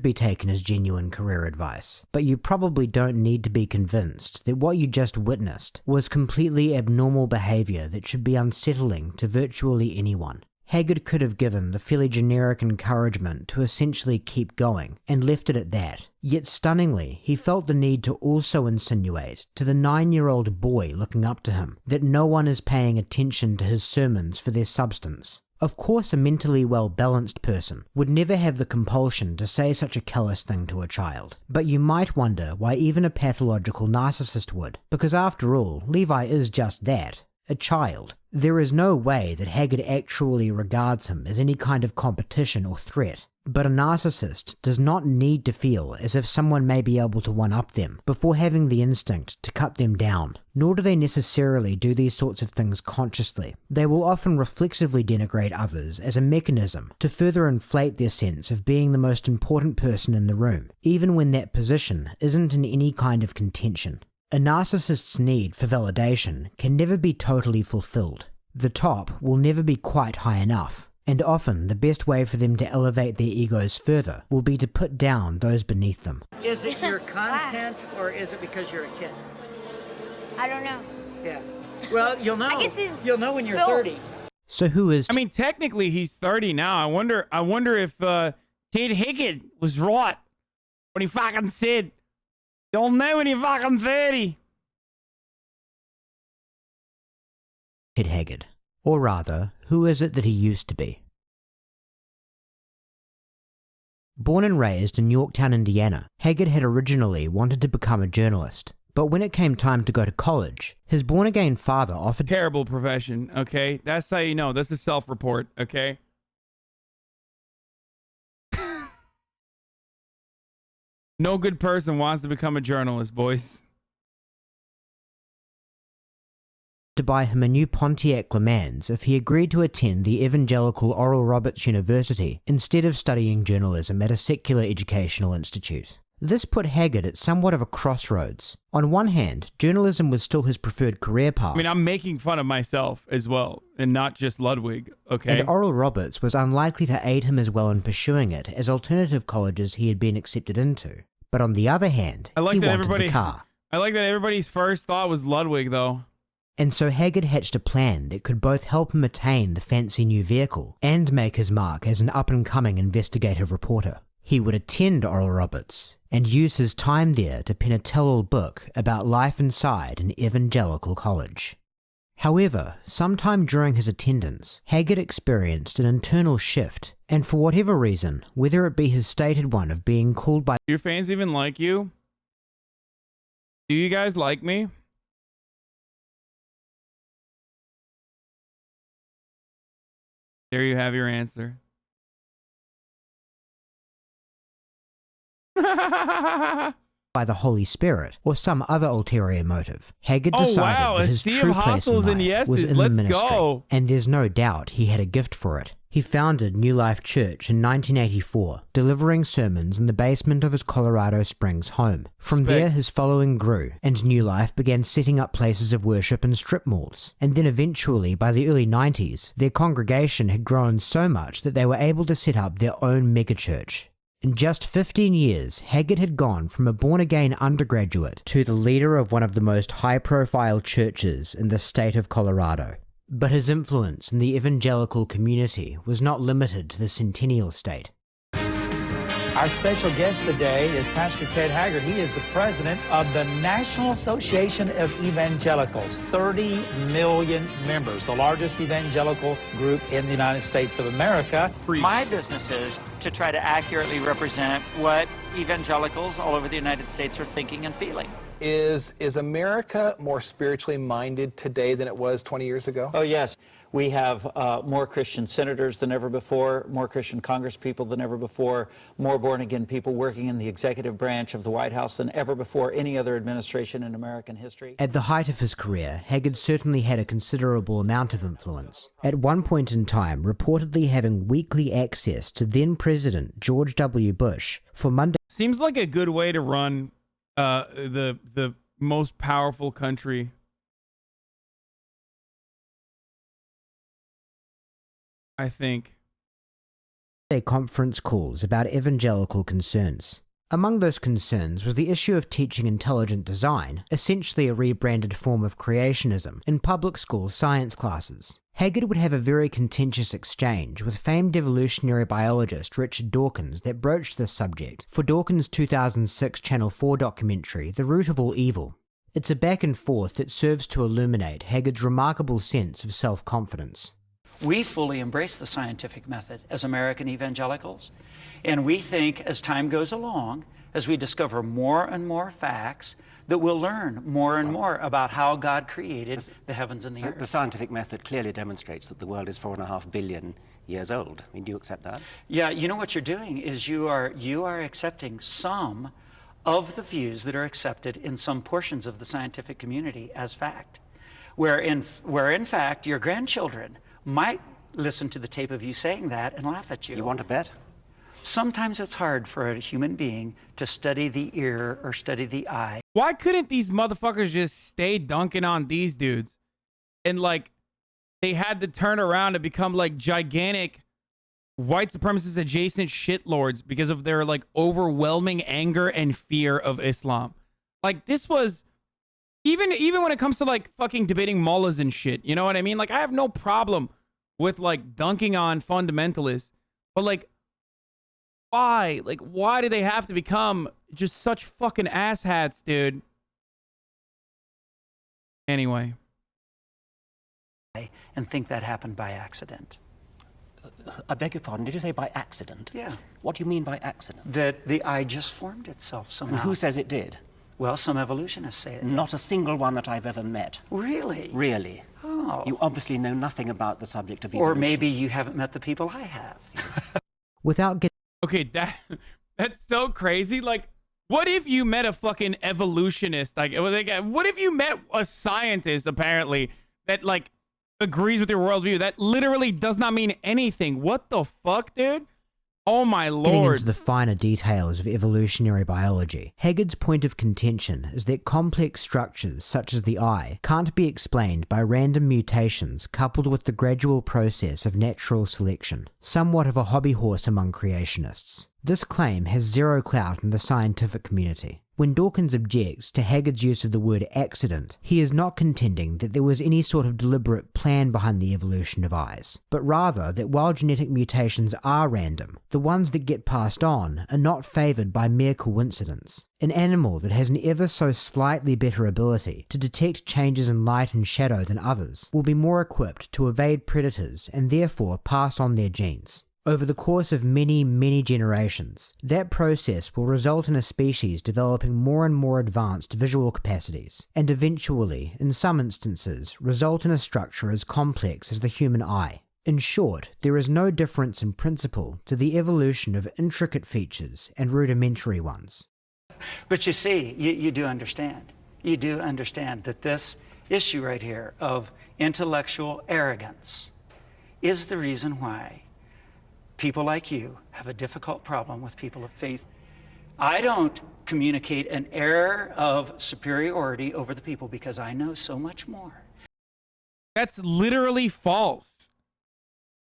be taken as genuine career advice, but you probably don't need to be convinced that what you just witnessed was completely abnormal behavior that should be unsettling to virtually anyone. Haggard could have given the fairly generic encouragement to essentially keep going and left it at that. Yet stunningly, he felt the need to also insinuate to the 9-year-old boy looking up to him that no one is paying attention to his sermons for their substance. Of course, a mentally well-balanced person would never have the compulsion to say such a callous thing to a child, but you might wonder why even a pathological narcissist would, because after all, Levi is just that, a child. There is no way that Haggard actually regards him as any kind of competition or threat, but a narcissist does not need to feel as if someone may be able to one-up them before having the instinct to cut them down, nor do they necessarily do these sorts of things consciously. They will often reflexively denigrate others as a mechanism to further inflate their sense of being the most important person in the room, even when that position isn't in any kind of contention. A narcissist's need for validation can never be totally fulfilled. The top will never be quite high enough, and often the best way for them to elevate their egos further will be to put down those beneath them. Is it your content or is it because you're a kid? I don't know. Yeah. Well, you'll know. I guess it's you'll know when you're both. 30. So who is... I mean, technically he's 30 now. I wonder if Ted Haggard was right when he fucking said, "You'll know when you're fucking 30. Ted Haggard. Or rather, who is it that he used to be? Born and raised in Yorktown, Indiana, Haggard had originally wanted to become a journalist. But when it came time to go to college, his born-again father offered... Terrible profession, okay? That's how you know. That's a self-report, okay? No good person wants to become a journalist, boys. to buy him a new Pontiac Le Mans if he agreed to attend the evangelical Oral Roberts University instead of studying journalism at a secular educational institute. This put Haggard at somewhat of a crossroads. On one hand, journalism was still his preferred career path. I mean, I'm making fun of myself as well, and not just Ludwig, okay? And Oral Roberts was unlikely to aid him as well in pursuing it as alternative colleges he had been accepted into. But on the other hand, he wanted the car. I like that everybody's first thought was Ludwig, though. And so Haggard hatched a plan that could both help him attain the fancy new vehicle and make his mark as an up-and-coming investigative reporter. He would attend Oral Roberts and use his time there to pen a tell-all book about life inside an evangelical college. However, sometime during his attendance, Haggard experienced an internal shift, and for whatever reason, whether it be his stated one of being called by Do your fans even like you? Do you guys like me? There you have your answer. by the Holy Spirit or some other ulterior motive, Haggard Oh, decided wow, that a his sea true of place in hostels and life yeses. was in Let's the ministry, go. and there's no doubt he had a gift for it. He founded New Life Church in 1984, delivering sermons in the basement of his Colorado Springs home. From there, his following grew, and New Life began setting up places of worship in strip malls. And then eventually, by the early 90s, their congregation had grown so much that they were able to set up their own megachurch. In just 15 years, Haggard had gone from a born-again undergraduate to the leader of one of the most high-profile churches in the state of Colorado. But his influence in the evangelical community was not limited to the Centennial State. Our special guest today is Pastor Ted Haggard. He is the president of the National Association of Evangelicals, 30 million members, the largest evangelical group in the United States of America. My business is to try to accurately represent what evangelicals all over the United States are thinking and feeling. Is America more spiritually minded today than it was 20 years ago? Oh, yes. We have more Christian senators than ever before, more Christian congresspeople than ever before, more born-again people working in the executive branch of the White House than ever before any other administration in American history. At the height of his career, Haggard certainly had a considerable amount of influence. At one point in time, reportedly having weekly access to then-President George W. Bush for Monday. Seems like a good way to run the most powerful country. I think. Conference calls about evangelical concerns. Among those concerns was the issue of teaching intelligent design, essentially a rebranded form of creationism, in public school science classes. Haggard would have a very contentious exchange with famed evolutionary biologist Richard Dawkins that broached this subject for Dawkins' 2006 Channel 4 documentary, The Root of All Evil. It's a back and forth that serves to illuminate Haggard's remarkable sense of self-confidence. We fully embrace the scientific method as American evangelicals, and we think as time goes along, as we discover more and more facts, that we'll learn more and more about how God created the heavens and the earth. The scientific method clearly demonstrates that the world is 4.5 billion years old. I mean, do you accept that? Yeah, you know what you're doing is you are accepting some of the views that are accepted in some portions of the scientific community as fact, where in fact your grandchildren might listen to the tape of you saying that and laugh at you. You want to bet? Sometimes it's hard for a human being to study the ear or study the eye. Why couldn't these motherfuckers just stay dunking on these dudes? And like, they had to turn around and become like gigantic white supremacist adjacent shitlords because of their like overwhelming anger and fear of Islam. Like, this was... Even when it comes to like fucking debating mullahs and shit, you know what I mean? Like, I have no problem with like dunking on fundamentalists, but like, why? Like, why do they have to become just such fucking asshats, dude? Anyway. And think that happened by accident. I beg your pardon, did you say by accident? Yeah. What do you mean by accident? That the eye just formed itself somehow. And who says it did? Well, some evolutionists say it did. Not a single one that I've ever met. Really? Really. Oh. You obviously know nothing about the subject of evolution. Or maybe you haven't met the people I have. Without getting... Okay, that's so crazy. Like, what if you met a fucking evolutionist? Like, what if you met a scientist, apparently, that, like, agrees with your worldview? That literally does not mean anything. What the fuck, dude? Oh my lord. Getting into the finer details of evolutionary biology, Haggard's point of contention is that complex structures such as the eye can't be explained by random mutations coupled with the gradual process of natural selection, somewhat of a hobby horse among creationists. This claim has zero clout in the scientific community. When Dawkins objects to Haggard's use of the word accident, he is not contending that there was any sort of deliberate plan behind the evolution of eyes, but rather that while genetic mutations are random, the ones that get passed on are not favoured by mere coincidence. An animal that has an ever so slightly better ability to detect changes in light and shadow than others will be more equipped to evade predators and therefore pass on their genes. Over the course of many, many generations, that process will result in a species developing more and more advanced visual capacities, and eventually, in some instances, result in a structure as complex as the human eye. In short, there is no difference in principle to the evolution of intricate features and rudimentary ones. But you see, you do understand. You do understand that this issue right here of intellectual arrogance is the reason why people like you have a difficult problem with people of faith. I don't communicate an air of superiority over the people because I know so much more. That's literally false.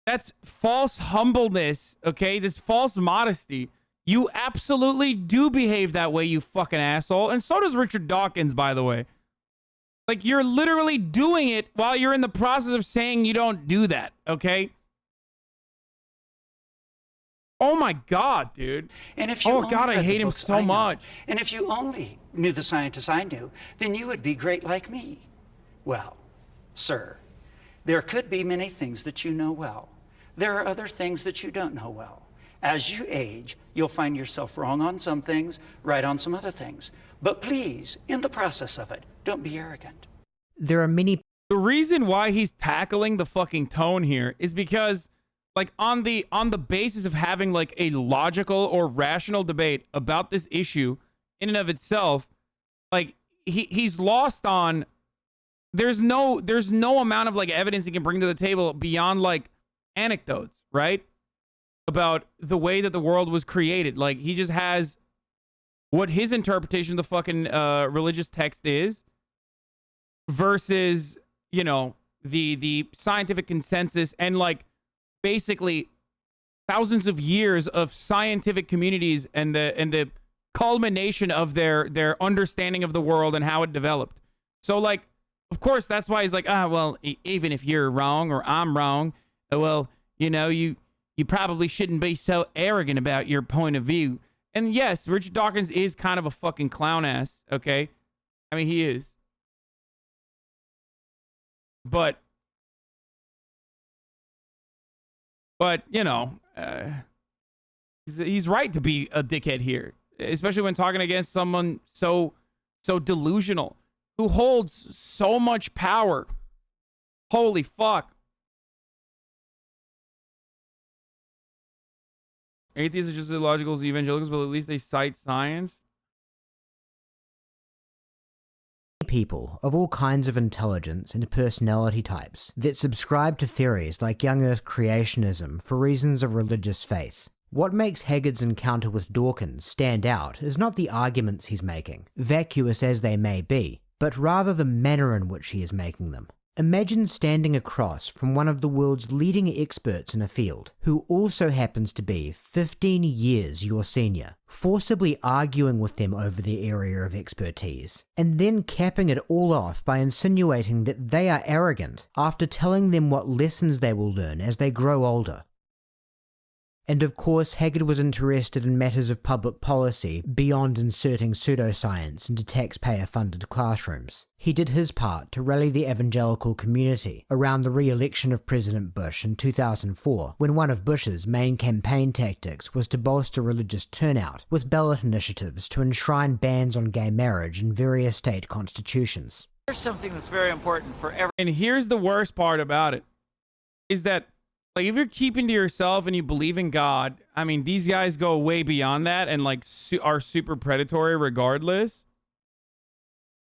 That's false humbleness, okay? That's false modesty. You absolutely do behave that way, you fucking asshole. And so does Richard Dawkins, by the way. Like, you're literally doing it while you're in the process of saying you don't do that, okay? Oh my God, dude. And if you oh God, I hate him so much. And if you only knew the scientists I knew, then you would be great like me. Well, sir, there could be many things that you know well. There are other things that you don't know well. As you age, you'll find yourself wrong on some things, right on some other things. But please, in the process of it, don't be arrogant. There are many... The reason why he's tackling the fucking tone here is because, like, on the basis of having like a logical or rational debate about this issue in and of itself, like he's lost on there's no amount of like evidence he can bring to the table beyond like anecdotes, right? About the way that the world was created. Like, he just has what his interpretation of the fucking religious text is versus, you know, the scientific consensus and like basically thousands of years of scientific communities and the culmination of their understanding of the world and how it developed. So like, of course, that's why he's like, well, even if you're wrong or I'm wrong, well, you know, you probably shouldn't be so arrogant about your point of view. And yes, Richard Dawkins is kind of a fucking clown ass, okay? I mean, he is. But you know, he's right to be a dickhead here, especially when talking against someone so delusional, who holds so much power. Holy fuck. Atheists are just as illogical as evangelicals, but at least they cite science. People of all kinds of intelligence and personality types that subscribe to theories like young earth creationism for reasons of religious faith. What makes Haggard's encounter with Dawkins stand out is not the arguments he's making, vacuous as they may be, but rather the manner in which he is making them. Imagine standing across from one of the world's leading experts in a field, who also happens to be 15 years your senior, forcibly arguing with them over their area of expertise, and then capping it all off by insinuating that they are arrogant after telling them what lessons they will learn as they grow older. And of course, Haggard was interested in matters of public policy beyond inserting pseudoscience into taxpayer-funded classrooms. He did his part to rally the evangelical community around the re-election of President Bush in 2004, when one of Bush's main campaign tactics was to bolster religious turnout with ballot initiatives to enshrine bans on gay marriage in various state constitutions. Here's something that's very important for everyone. And here's the worst part about it, is that like, if you're keeping to yourself and you believe in God, I mean, these guys go way beyond that and like are super predatory regardless.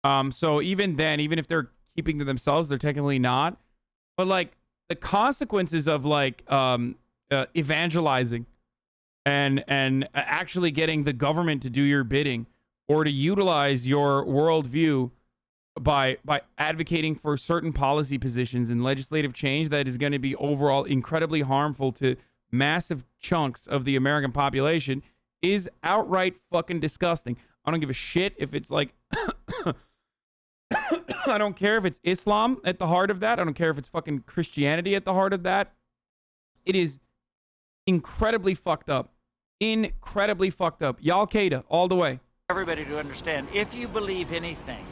So even then, even if they're keeping to themselves, they're technically not. But like the consequences of like evangelizing and actually getting the government to do your bidding or to utilize your worldview by advocating for certain policy positions and legislative change that is going to be overall incredibly harmful to massive chunks of the American population is outright fucking disgusting. I don't give a shit if it's like, I don't care if it's Islam at the heart of that. I don't care if it's fucking Christianity at the heart of that. It is incredibly fucked up. Incredibly fucked up. Ya Al-Qaeda all the way. Everybody to understand, if you believe anything,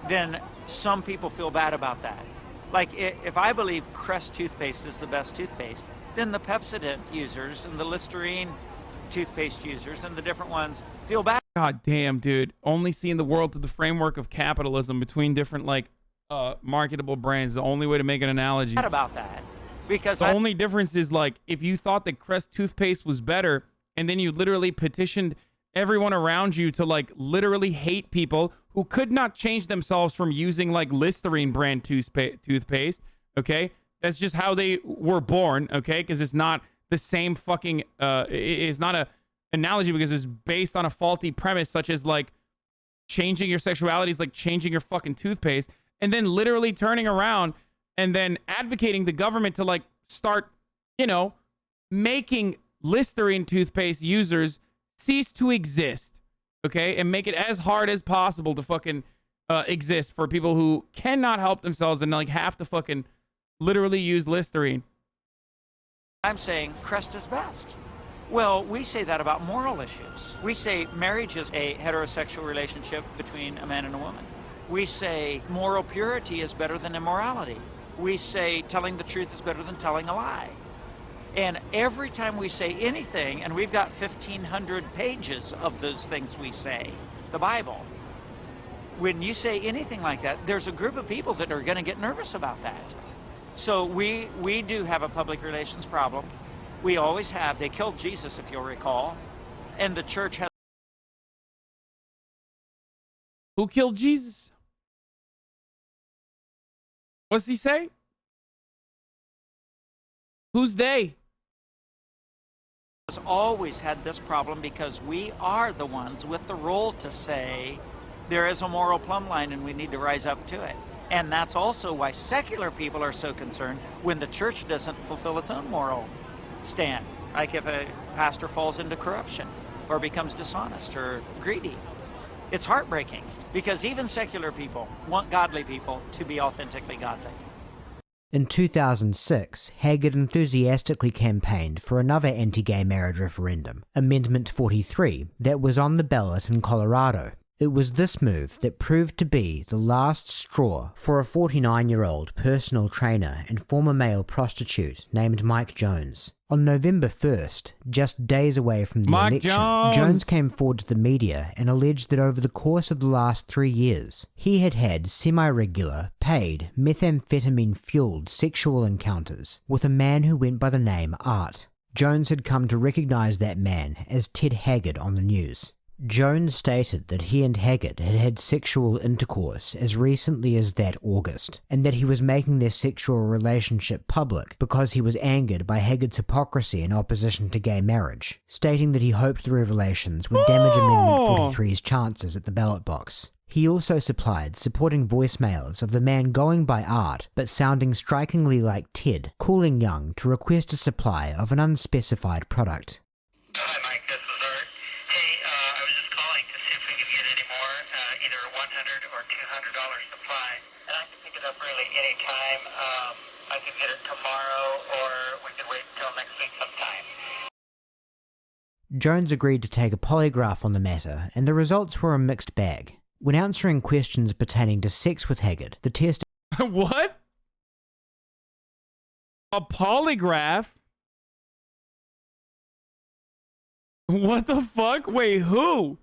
then some people feel bad about that. Like if I believe Crest toothpaste is the best toothpaste, then the Pepsodent users and the Listerine toothpaste users and the different ones feel bad. God damn, dude. Only seeing the world through the framework of capitalism between different, like, marketable brands is the only way to make an analogy. About that. Because the only difference is, like, if you thought that Crest toothpaste was better, and then you literally petitioned everyone around you to, like, literally hate people who could not change themselves from using, like, Listerine brand toothpaste, okay? That's just how they were born, okay? Because it's not the same fucking, it's not a analogy because it's based on a faulty premise, such as, like, changing your sexuality is like changing your fucking toothpaste, and then literally turning around and then advocating the government to, like, start, you know, making Listerine toothpaste users cease to exist, okay? And make it as hard as possible to fucking exist for people who cannot help themselves and, like, have to fucking literally use Listerine. I'm saying Crest is best. Well, we say that about moral issues. We say marriage is a heterosexual relationship between a man and a woman. We say moral purity is better than immorality. We say telling the truth is better than telling a lie. And every time we say anything, and we've got 1,500 pages of those things we say, the Bible, when you say anything like that, there's a group of people that are going to get nervous about that. So we do have a public relations problem. We always have. They killed Jesus, if you'll recall. And the church has... Who killed Jesus? What's he say? Who's they? Has always had this problem because we are the ones with the role to say there is a moral plumb line and we need to rise up to it. And that's also why secular people are so concerned when the church doesn't fulfill its own moral stand. Like if a pastor falls into corruption or becomes dishonest or greedy. It's heartbreaking because even secular people want godly people to be authentically godly. In 2006, Haggard enthusiastically campaigned for another anti-gay marriage referendum, Amendment 43, that was on the ballot in Colorado. It was this move that proved to be the last straw for a 49-year-old personal trainer and former male prostitute named Mike Jones. On November 1st, just days away from the election, Jones came forward to the media and alleged that over the course of the last 3 years, he had had semi-regular, paid, methamphetamine-fueled sexual encounters with a man who went by the name Art. Jones had come to recognize that man as Ted Haggard on the news. Jones stated that he and Haggard had had sexual intercourse as recently as that August, and that he was making their sexual relationship public because he was angered by Haggard's hypocrisy in opposition to gay marriage, stating that he hoped the revelations would damage Amendment 43's chances at the ballot box. He also supplied supporting voicemails of the man going by Art but sounding strikingly like Ted, calling Young to request a supply of an unspecified product. Hi Mike, this is Art. Hey, I was just calling to see if we could get any more, either a $100 or $200 supply. And I can pick it up really any time. I could get it tomorrow or we could wait until next week sometime. Jones agreed to take a polygraph on the matter, and the results were a mixed bag. When answering questions pertaining to sex with Haggard, the test... What? A polygraph? What the fuck? Wait, who?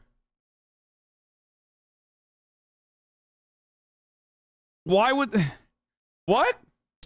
Why would... What?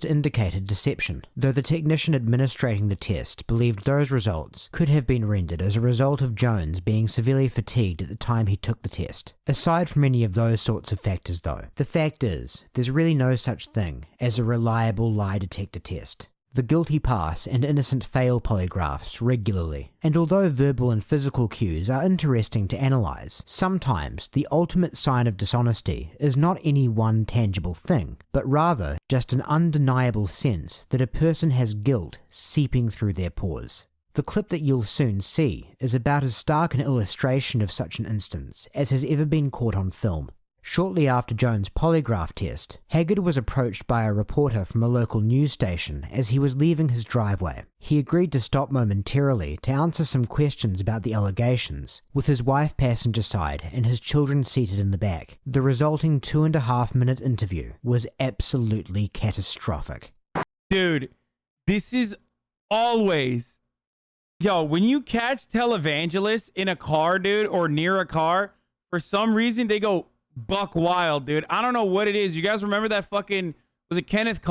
Indicated deception, though the technician administrating the test believed those results could have been rendered as a result of Jones being severely fatigued at the time he took the test. Aside from any of those sorts of factors though, the fact is, there's really no such thing as a reliable lie detector test. The guilty pass and innocent fail polygraphs regularly, and although verbal and physical cues are interesting to analyze, sometimes the ultimate sign of dishonesty is not any one tangible thing, but rather just an undeniable sense that a person has guilt seeping through their pores. The clip that you'll soon see is about as stark an illustration of such an instance as has ever been caught on film. Shortly after Jones' polygraph test, Haggard was approached by a reporter from a local news station as he was leaving his driveway. He agreed to stop momentarily to answer some questions about the allegations, with his wife passenger side and his children seated in the back. The resulting 2.5-minute interview was absolutely catastrophic. Dude, this is always... Yo, when you catch televangelists in a car, dude, or near a car, for some reason they go buck wild, dude. I don't know what it is. You guys remember that fucking... Was it Kenneth Cole?